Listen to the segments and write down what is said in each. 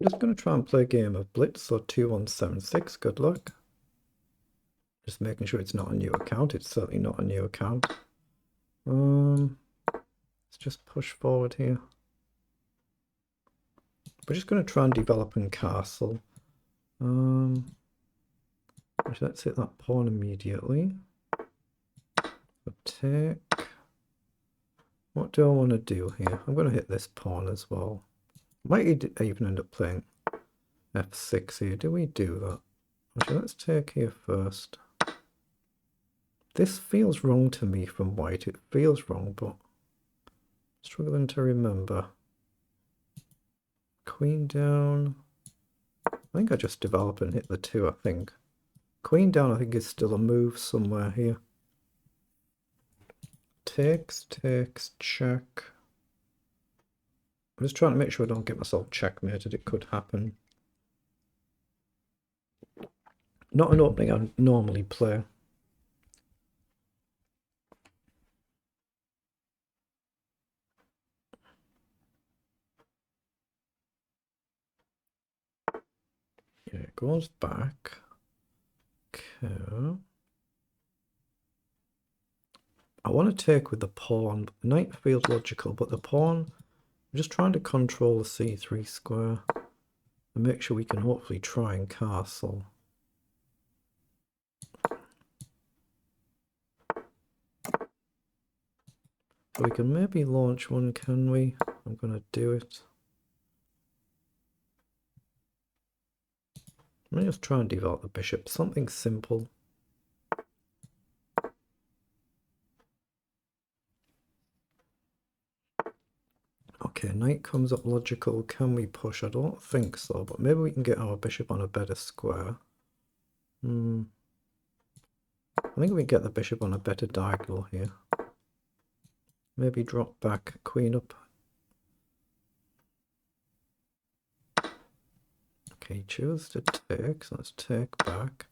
Just going to try and play a game of blitz, so 2176, good luck. Just making sure it's not a new account. It's certainly not a new account. Let's just push forward here. We're just going to try and develop in castle. Let's hit that pawn immediately. Take. What do I want to do here? I'm going to hit this pawn as well. Might even end up playing f6 here. Do we do that? Actually, let's take here first. This feels wrong to me from white. It feels wrong, but struggling to remember. Queen down. I think I just develop and hit the 2, I think. Queen down, I think, is still a move somewhere here. Takes, check. I'm just trying to make sure I don't get myself checkmated. It could happen. Not an opening I normally play. Yeah, it goes back. Okay. I want to take with the pawn. The knight feels logical, but the pawn, I'm just trying to control the c3 square and make sure we can hopefully try and castle. So we can maybe launch one, can we? I'm going to do it. Let me just try and develop the bishop. Something simple. Okay, knight comes up logical. Can we push? I don't think so, but maybe we can get our bishop on a better square. I think we get the bishop on a better diagonal here. Maybe drop back, queen up. Okay, choose to take, so let's take back.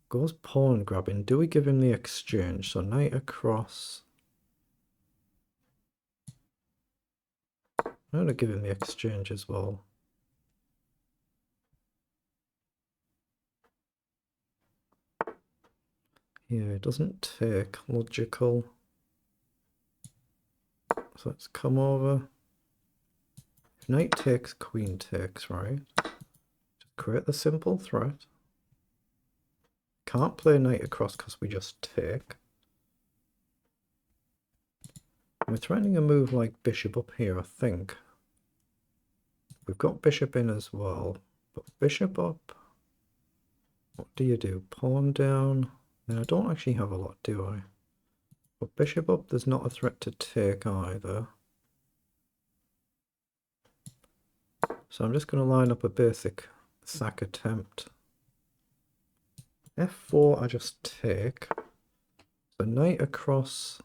Goes pawn grabbing. Do we give him the exchange? So knight across. I'm going to give him the exchange as well. Yeah, it doesn't take. Logical. So let's come over. If knight takes, queen takes, right? Just create the simple threat. Can't play knight across because we just take. We're threatening a move like bishop up here, I think. We've got bishop in as well, but bishop up. What do you do? Pawn down. Now I don't actually have a lot, do I? But bishop up, there's not a threat to take either. So I'm just going to line up a basic sack attempt. f4, I just take. So knight across.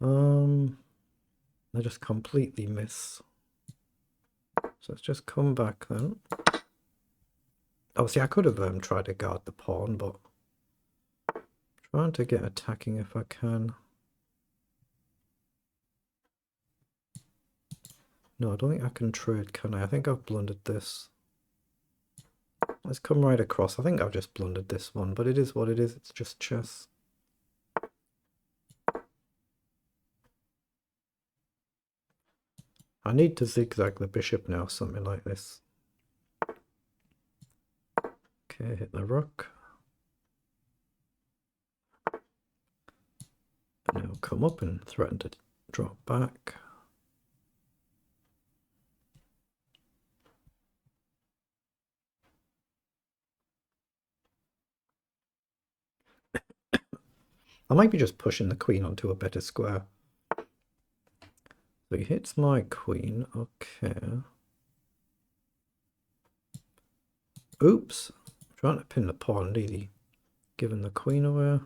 I just completely miss. So let's just come back then. Obviously, I could have tried to guard the pawn, but trying to get attacking if I can. No, I don't think I can trade, can I? I think I've blundered this. Let's come right across. I think I've just blundered this one, but it is what it is. It's just chess. I need to zigzag the bishop now, something like this. Okay, hit the rook. And now come up and threaten to drop back. I might be just pushing the queen onto a better square. So he hits my queen. Okay. Oops. I'm trying to pin the pawn, really. Giving the queen away.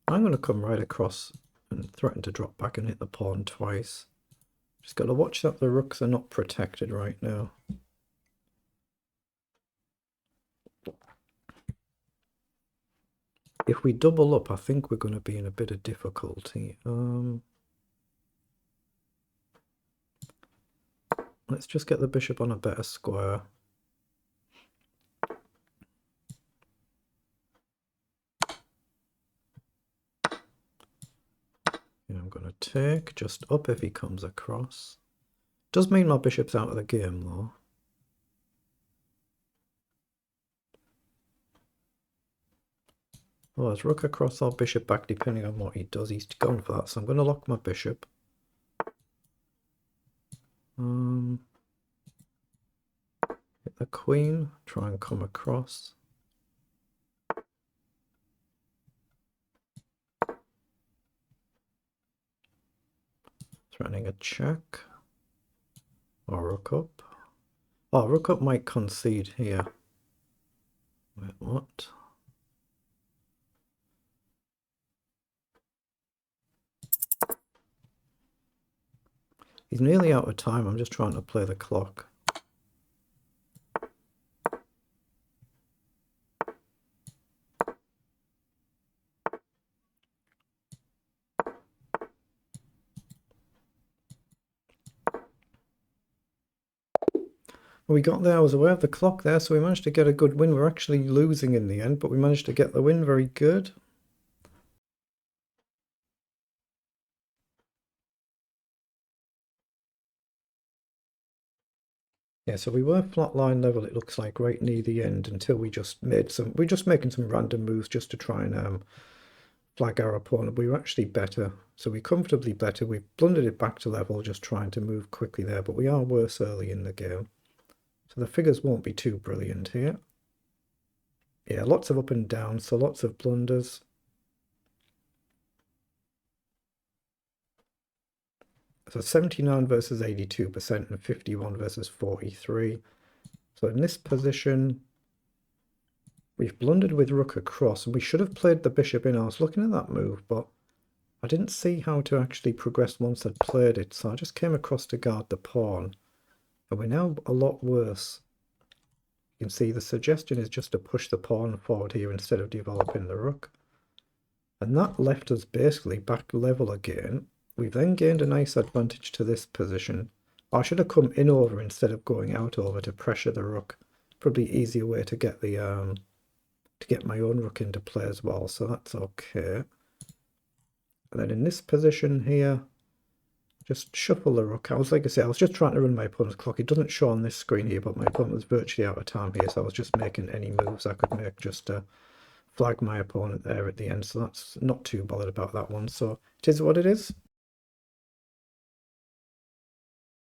I'm going to come right across and threaten to drop back and hit the pawn twice. Just got to watch that the rooks are not protected right now. If we double up, I think we're going to be in a bit of difficulty. Let's just get the bishop on a better square. Yeah, I'm going to take just up if he comes across. Does mean my bishop's out of the game though. Oh, there's rook across or bishop back depending on what he does. He's gone for that, so I'm going to lock my bishop. Hit the queen, try and come across. Threatening a check. Or rook up. Oh, rook up might concede here. Wait, what? He's nearly out of time. I'm just trying to play the clock. We got there. I was aware of the clock there, so we managed to get a good win. We're actually losing in the end, but we managed to get the win. Very good. Yeah, so we were flatline level, it looks like, right near the end until we just made some, we're just making some random moves just to try and flag our opponent. We were actually better, so we comfortably better. We blundered it back to level, just trying to move quickly there, but we are worse early in the game. So the figures won't be too brilliant here. Yeah, lots of up and down, so lots of blunders. So 79 versus 82% and 51 versus 43. So in this position, we've blundered with rook across, and we should have played the bishop in. I was looking at that move, but I didn't see how to actually progress once I'd played it, so I just came across to guard the pawn. And we're now a lot worse. You can see the suggestion is just to push the pawn forward here instead of developing the rook. And that left us basically back level again. We've then gained a nice advantage to this position. I should have come in over instead of going out over to pressure the rook. Probably easier way to get the to get my own rook into play as well, so that's okay. And then in this position here, just shuffle the rook. Like I say, I was just trying to run my opponent's clock. It doesn't show on this screen here, but my opponent was virtually out of time here, so I was just making any moves I could make just to flag my opponent there at the end. So that's not too bothered about that one. So it is what it is.